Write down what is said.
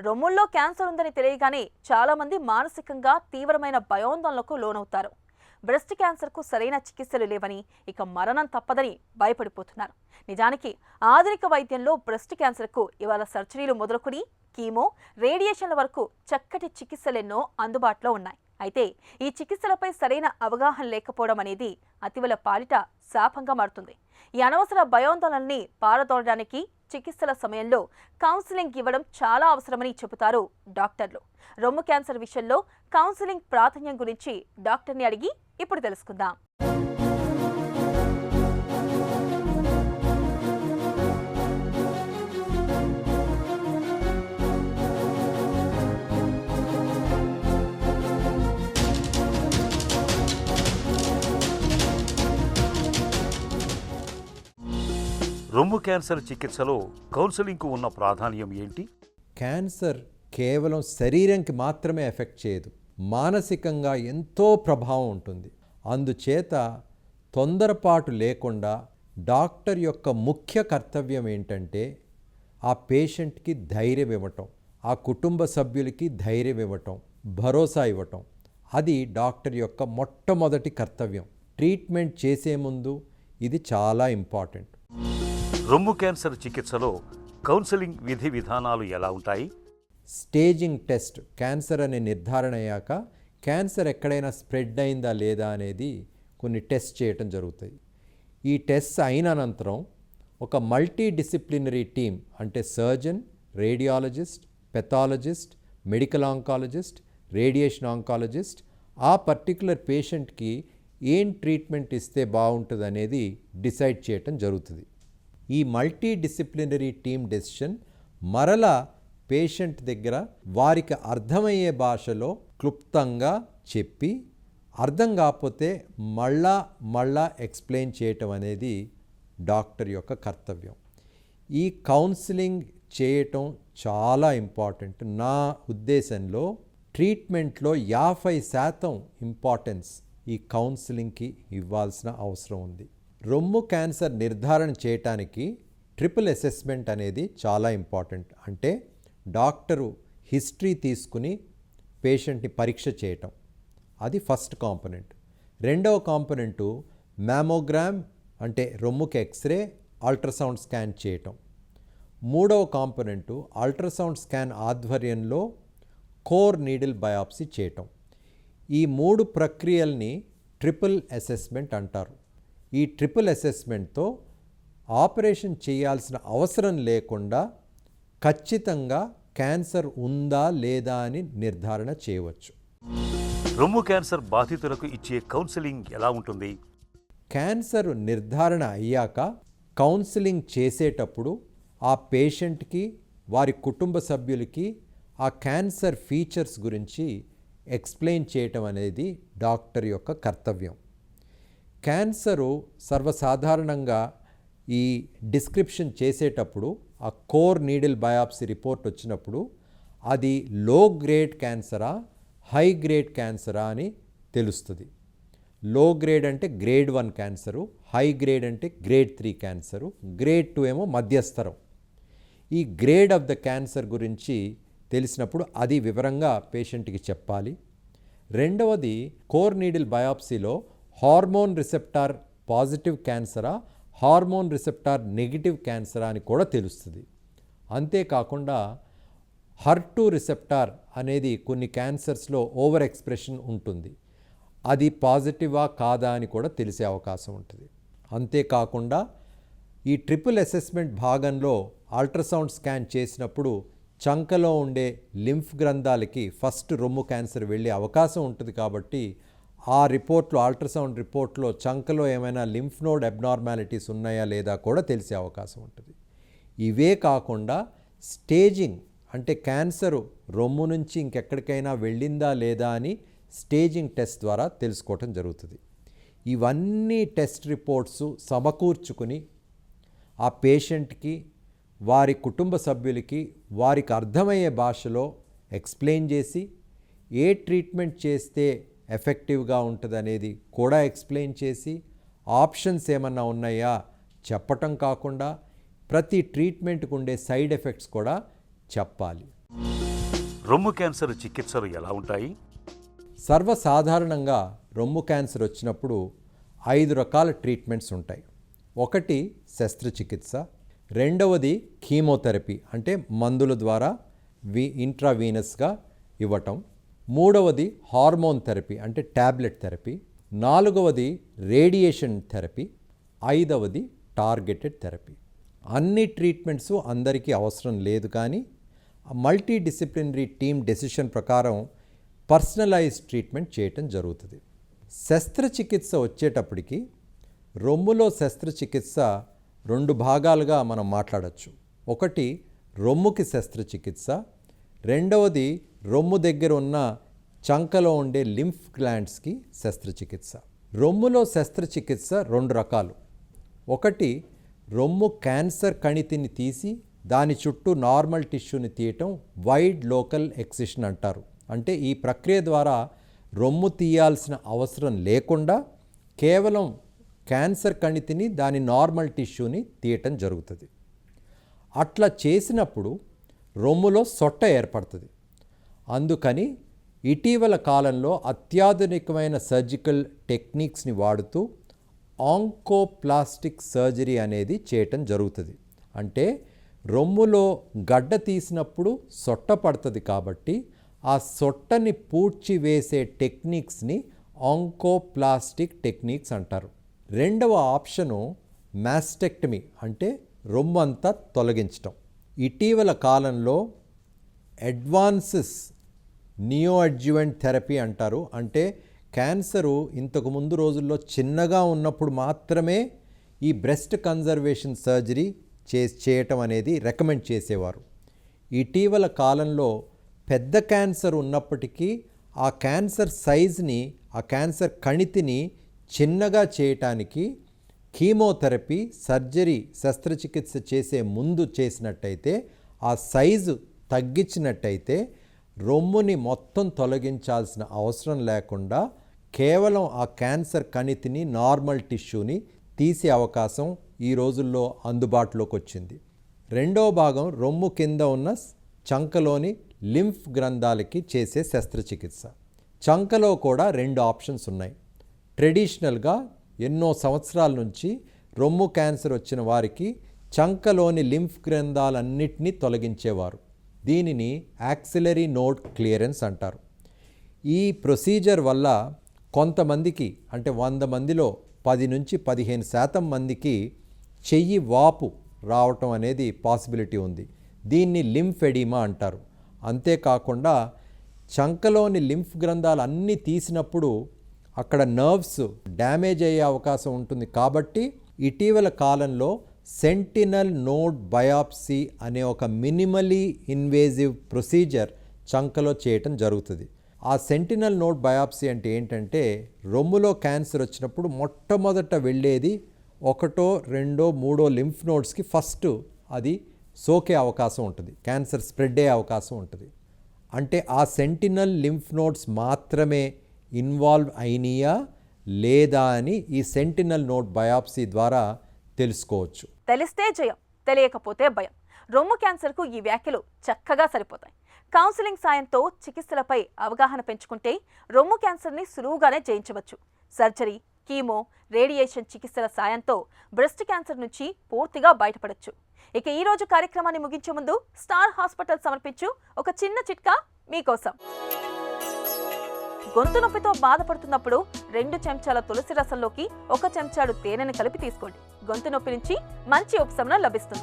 రొమ్ముల్లో cancer ఉందని తెలియగానే చాలామంది మానసికంగా తీవ్రమైన భయాందోళనకు లోనవుతారు. బ్రెస్ట్ క్యాన్సర్కు సరైన చికిత్సలు లేవని, ఇక మరణం తప్పదని భయపడిపోతున్నారు. నిజానికి ఆధునిక వైద్యంలో బ్రెస్ట్ క్యాన్సర్కు ఇవాళ సర్జరీలు మొదలుకొని కీమో, రేడియేషన్ల వరకు చక్కటి చికిత్సలెన్నో అందుబాటులో ఉన్నాయి. అయితే ఈ చికిత్సలపై సరైన అవగాహన లేకపోవడం అనేది అతివల పాలిట శాపంగా మారుతుంది. ఈ అనవసర భయాందోళనల్ని పారదోలడానికి చికిత్సల సమయంలో కౌన్సిలింగ్ ఇవ్వడం చాలా అవసరమని చెబుతారు డాక్టర్లు. రొమ్ము క్యాన్సర్ విషయంలో కౌన్సిలింగ్ ప్రాధాన్యం గురించి డాక్టర్ని అడిగి ఇప్పుడు తెలుసుకుందాం. రొమ్ము క్యాన్సర్ చికిత్సలో కౌన్సిలింగ్కు ఉన్న ప్రాధాన్యం ఏంటి? క్యాన్సర్ కేవలం శరీరంకి మాత్రమే ఎఫెక్ట్ చేయదు, మానసికంగా ఎంతో ప్రభావం ఉంటుంది. అందుచేత తొందరపాటు లేకుండా డాక్టర్ యొక్క ముఖ్య కర్తవ్యం ఏంటంటే ఆ పేషెంట్కి ధైర్యం ఇవ్వటం, ఆ కుటుంబ సభ్యులకి ధైర్యం ఇవ్వటం, భరోసా ఇవ్వటం. అది డాక్టర్ యొక్క మొట్టమొదటి కర్తవ్యం. ట్రీట్మెంట్ చేసే ముందు ఇది చాలా ఇంపార్టెంట్. రొమ్ము క్యాన్సర్ చికిత్సలో కౌన్సిలింగ్ విధి విధానాలు ఎలా ఉంటాయి? స్టేజింగ్ టెస్ట్, క్యాన్సర్ అనే నిర్ధారణ అయ్యాక క్యాన్సర్ ఎక్కడైనా స్ప్రెడ్ అయిందా లేదా అనేది కొన్ని టెస్ట్ చేయటం జరుగుతాయి. ఈ టెస్ట్ అయిన అనంతరం ఒక మల్టీ డిసిప్లినరీ టీమ్, అంటే surgeon, radiologist, pathologist, medical oncologist, radiation oncologist ఆ పర్టికులర్ పేషెంట్కి ఏం ట్రీట్మెంట్ ఇస్తే బాగుంటుంది అనేది డిసైడ్ చేయటం జరుగుతుంది. ఈ మల్టీ డిసిప్లినరీ టీమ్ డెసిషన్ మరలా పేషెంట్ దగ్గర వారికి అర్థమయ్యే భాషలో క్లుప్తంగా చెప్పి, అర్థం కాకపోతే మళ్ళా ఎక్స్ప్లెయిన్ చేయటం అనేది డాక్టర్ యొక్క కర్తవ్యం. ఈ కౌన్సిలింగ్ చేయటం చాలా ఇంపార్టెంట్. నా ఉద్దేశంలో ట్రీట్మెంట్లో 50% ఇంపార్టెన్స్ ఈ కౌన్సిలింగ్కి ఇవ్వాల్సిన అవసరం ఉంది. రొమ్ము క్యాన్సర్ నిర్ధారణ చేయటానికి ట్రిపుల్ అసెస్మెంట్ అనేది చాలా ఇంపార్టెంట్. అంటే డాక్టరు హిస్టరీ తీసుకుని పేషెంట్ని పరీక్ష చేయటం, అది ఫస్ట్ కాంపోనెంట్. రెండవ కాంపోనెంటు మ్యామోగ్రామ్, అంటే రొమ్ముకి ఎక్స్రే, అల్ట్రాసౌండ్ స్కాన్ చేయటం. మూడవ కాంపోనెంటు అల్ట్రాసౌండ్ స్కాన్ ఆధ్వర్యంలో కోర్ నీడిల్ బయాప్సీ చేయటం. ఈ మూడు ప్రక్రియల్ని ట్రిపుల్ అసెస్మెంట్ అంటారు. ఈ ట్రిపుల్ అసెస్మెంట్తో ఆపరేషన్ చేయాల్సిన అవసరం లేకుండా ఖచ్చితంగా క్యాన్సర్ ఉందా లేదా అని నిర్ధారణ చేయవచ్చు. రొమ్ము క్యాన్సర్ బాధితులకు ఇచ్చే కౌన్సిలింగ్ ఎలా ఉంటుంది? క్యాన్సర్ నిర్ధారణ అయ్యాక కౌన్సిలింగ్ చేసేటప్పుడు ఆ పేషెంట్కి, వారి కుటుంబ సభ్యులకి ఆ క్యాన్సర్ ఫీచర్స్ గురించి ఎక్స్ప్లెయిన్ చేయటం అనేది డాక్టర్ యొక్క కర్తవ్యం. క్యాన్సరు సర్వసాధారణంగా ఈ డిస్క్రిప్షన్ చేసేటప్పుడు ఆ కోర్ నీడిల్ బయాప్సీ రిపోర్ట్ వచ్చినప్పుడు అది లో గ్రేడ్ క్యాన్సరా, హై గ్రేడ్ క్యాన్సరా అని తెలుస్తుంది. లో గ్రేడ్ అంటే గ్రేడ్ 1 క్యాన్సరు, హై గ్రేడ్ అంటే గ్రేడ్ 3 క్యాన్సరు, గ్రేడ్ 2 ఏమో మధ్యస్థరం. ఈ గ్రేడ్ ఆఫ్ ద క్యాన్సర్ గురించి తెలిసినప్పుడు అది వివరంగా పేషెంట్కి చెప్పాలి. రెండవది, కోర్ నీడిల్ బయాప్సీలో హార్మోన్ రిసెప్టార్ పాజిటివ్ క్యాన్సరా, హార్మోన్ రిసెప్టార్ నెగిటివ్ క్యాన్సరా అని కూడా తెలుస్తుంది. అంతేకాకుండా HER2 రిసెప్టార్ అనేది కొన్ని క్యాన్సర్స్లో ఓవర్ ఎక్స్ప్రెషన్ ఉంటుంది, అది పాజిటివా కాదా అని కూడా తెలిసే అవకాశం ఉంటుంది. అంతేకాకుండా ఈ ట్రిపుల్ అసెస్మెంట్ భాగంలో అల్ట్రాసౌండ్ స్కాన్ చేసినప్పుడు చంకలో ఉండే లింఫ్ గ్రంథాలకి ఫస్ట్ రొమ్ము క్యాన్సర్ వెళ్ళే అవకాశం ఉంటుంది. కాబట్టి ఆ రిపోర్ట్లో, అల్ట్రాసౌండ్ రిపోర్ట్లో చంకలో ఏమైనా లింఫ్ నోడ్ అబ్నార్మాలిటీస్ ఉన్నాయా లేదా కూడా తెలిసే అవకాశం ఉంటుంది. ఇవే కాకుండా స్టేజింగ్, అంటే క్యాన్సరు రొమ్ము నుంచి ఇంకెక్కడికైనా వెళ్ళిందా లేదా అని స్టేజింగ్ టెస్ట్ ద్వారా తెలుసుకోవటం జరుగుతుంది. ఇవన్నీ టెస్ట్ రిపోర్ట్స్ సమకూర్చుకుని ఆ పేషెంట్కి, వారి కుటుంబ సభ్యులకి వారికి అర్థమయ్యే భాషలో ఎక్స్ప్లెయిన్ చేసి ఏ ట్రీట్మెంట్ చేస్తే ఎఫెక్టివ్గా ఉంటుంది అనేది కూడా ఎక్స్ప్లెయిన్ చేసి, ఆప్షన్స్ ఏమన్నా ఉన్నాయా చెప్పటం కాకుండా ప్రతి ట్రీట్మెంట్కి ఉండే సైడ్ ఎఫెక్ట్స్ కూడా చెప్పాలి. రొమ్ము క్యాన్సర్ చికిత్సలు ఎలా ఉంటాయి? సర్వసాధారణంగా రొమ్ము క్యాన్సర్ వచ్చినప్పుడు 5 రకాల ట్రీట్మెంట్స్ ఉంటాయి. ఒకటి శస్త్రచికిత్స, రెండవది కీమోథెరపీ అంటే మందుల ద్వారా ఇంట్రావీనస్గా ఇవ్వటం, మూడవది హార్మోన్ థెరపీ అంటే ట్యాబ్లెట్ థెరపీ, నాలుగవది రేడియేషన్ థెరపీ, ఐదవది టార్గెటెడ్ థెరపీ. అన్ని ట్రీట్మెంట్స్ అందరికీ అవసరం లేదు, కానీ మల్టీ డిసిప్లినరీ టీమ్ డెసిషన్ ప్రకారం పర్సనలైజ్ ట్రీట్మెంట్ చేయటం జరుగుతుంది. శస్త్రచికిత్స వచ్చేటప్పటికి రొమ్ములో శస్త్రచికిత్స 2 భాగాలుగా మనం మాట్లాడచ్చు. ఒకటి రొమ్ముకి శస్త్రచికిత్స, రెండవది రొమ్ము దగ్గర ఉన్న చంకలో ఉండే లింఫ్ గ్లాండ్స్కి శస్త్రచికిత్స. రొమ్ములో శస్త్రచికిత్స 2 రకాలు. ఒకటి రొమ్ము క్యాన్సర్ కణితిని తీసి దాని చుట్టూ నార్మల్ టిష్యూని తీయటం వైడ్ లోకల్ ఎక్సిషన్ అంటారు. అంటే ఈ ప్రక్రియ ద్వారా రొమ్ము తీయాల్సిన అవసరం లేకుండా కేవలం క్యాన్సర్ కణితిని దాని నార్మల్ టిష్యూని తీయటం జరుగుతుంది. అట్లా చేసినప్పుడు రొమ్ములో సొట్ట ఏర్పడుతుంది. అందుకని ఇటీవల కాలంలో అత్యాధునికమైన సర్జికల్ టెక్నిక్స్ని వాడుతూ ఆంకోప్లాస్టిక్ సర్జరీ అనేది చేయటం జరుగుతుంది. అంటే రొమ్ములో గడ్డ తీసినప్పుడు సొట్ట పడుతుంది కాబట్టి ఆ సొట్టని పూడ్చివేసే టెక్నిక్స్ని ఆంకోప్లాస్టిక్ టెక్నిక్స్ అంటారు. రెండవ ఆప్షను మాస్టెక్టమీ అంటే రొమ్ము అంతా తొలగించటం. ఇటీవల కాలంలో అడ్వాన్సెస్ నియోఅడ్జువెంట్ థెరపీ అంటారు. అంటే క్యాన్సరు ఇంతకు ముందు రోజుల్లో చిన్నగా ఉన్నప్పుడు మాత్రమే ఈ బ్రెస్ట్ కన్జర్వేషన్ సర్జరీ చేయటం అనేది రికమెండ్ చేసేవారు. ఇటీవల కాలంలో పెద్ద క్యాన్సర్ ఉన్నప్పటికీ ఆ క్యాన్సర్ సైజ్ని, ఆ క్యాన్సర్ కణితిని చిన్నగా చేయటానికి కీమోథెరపీ సర్జరీ శస్త్రచికిత్స చేసే ముందు చేసినట్టయితే, ఆ సైజు తగ్గించినట్టయితే రొమ్ముని మొత్తం తొలగించాల్సిన అవసరం లేకుండా కేవలం ఆ క్యాన్సర్ కణితిని, నార్మల్ టిష్యూని తీసే అవకాశం ఈ రోజుల్లో అందుబాటులోకి వచ్చింది. రెండవ భాగం రొమ్ము కింద ఉన్న చంకలోని లింఫ్ గ్రంథాలకి చేసే శస్త్రచికిత్స. చంకలో కూడా 2 ఆప్షన్స్ ఉన్నాయి. ట్రెడిషనల్గా ఎన్నో సంవత్సరాల నుంచి రొమ్ము క్యాన్సర్ వచ్చిన వారికి చంకలోని లింఫ్ గ్రంథాలన్నిటినీ తొలగించేవారు. దీనిని యాక్సిలరీ నోడ్ క్లియరెన్స్ అంటారు. ఈ ప్రొసీజర్ వల్ల కొంతమందికి, అంటే 100 మందిలో 10 నుంచి 15% మందికి చెయ్యి వాపు రావటం అనేది పాసిబిలిటీ ఉంది. దీన్ని లింఫ్ ఎడిమా అంటారు. అంతేకాకుండా చంకలోని లింఫ్ గ్రంథాలు అన్నీ తీసినప్పుడు అక్కడ నర్వ్స్ డ్యామేజ్ అయ్యే అవకాశం ఉంటుంది. కాబట్టి ఇటీవల కాలంలో సెంటినల్ నోడ్ బయాప్సీ అనే ఒక మినిమలీ ఇన్వేజివ్ ప్రొసీజర్ చంకలో చేయటం జరుగుతుంది. ఆ సెంటినల్ నోడ్ బయాప్సీ అంటే ఏంటంటే, రొమ్ములో క్యాన్సర్ వచ్చినప్పుడు మొట్టమొదట వెళ్ళేది 1, 2, 3 లింఫ్ నోడ్స్కి ఫస్ట్ అది సోకే అవకాశం ఉంటుంది, క్యాన్సర్ స్ప్రెడ్ అయ్యే అవకాశం ఉంటుంది. అంటే ఆ సెంటినల్ లింఫ్ నోడ్స్ మాత్రమే ఇన్వాల్వ్ అయినాయా లేదా అని ఈ సెంటినల్ నోడ్ బయాప్సీ ద్వారా తెలుసుకోవచ్చు. తెలిస్తే జయం, తెలియకపోతే భయం. రొమ్ము క్యాన్సర్కు ఈ వ్యాఖ్యలు చక్కగా సరిపోతాయి. కౌన్సిలింగ్ సాయంతో చికిత్సలపై అవగాహన పెంచుకుంటే రొమ్ము క్యాన్సర్ని సులువుగానే జయించవచ్చు. సర్జరీ, కీమో, రేడియేషన్ చికిత్సల సాయంతో బ్రెస్ట్ క్యాన్సర్ నుంచి పూర్తిగా బయటపడొచ్చు. ఇక ఈ రోజు కార్యక్రమాన్ని ముగించే ముందు స్టార్ హాస్పిటల్ సమర్పించు ఒక చిన్న చిట్కా మీకోసం. గొంతు నొప్పితో బాధపడుతున్నప్పుడు 2 చెంచాల తులసి రసంలోకి 1 చెంచాడు తేనెను కలిపి తీసుకోండి. గొంతు నొప్పి నుంచి మంచి ఉపశమనం లభిస్తుంది.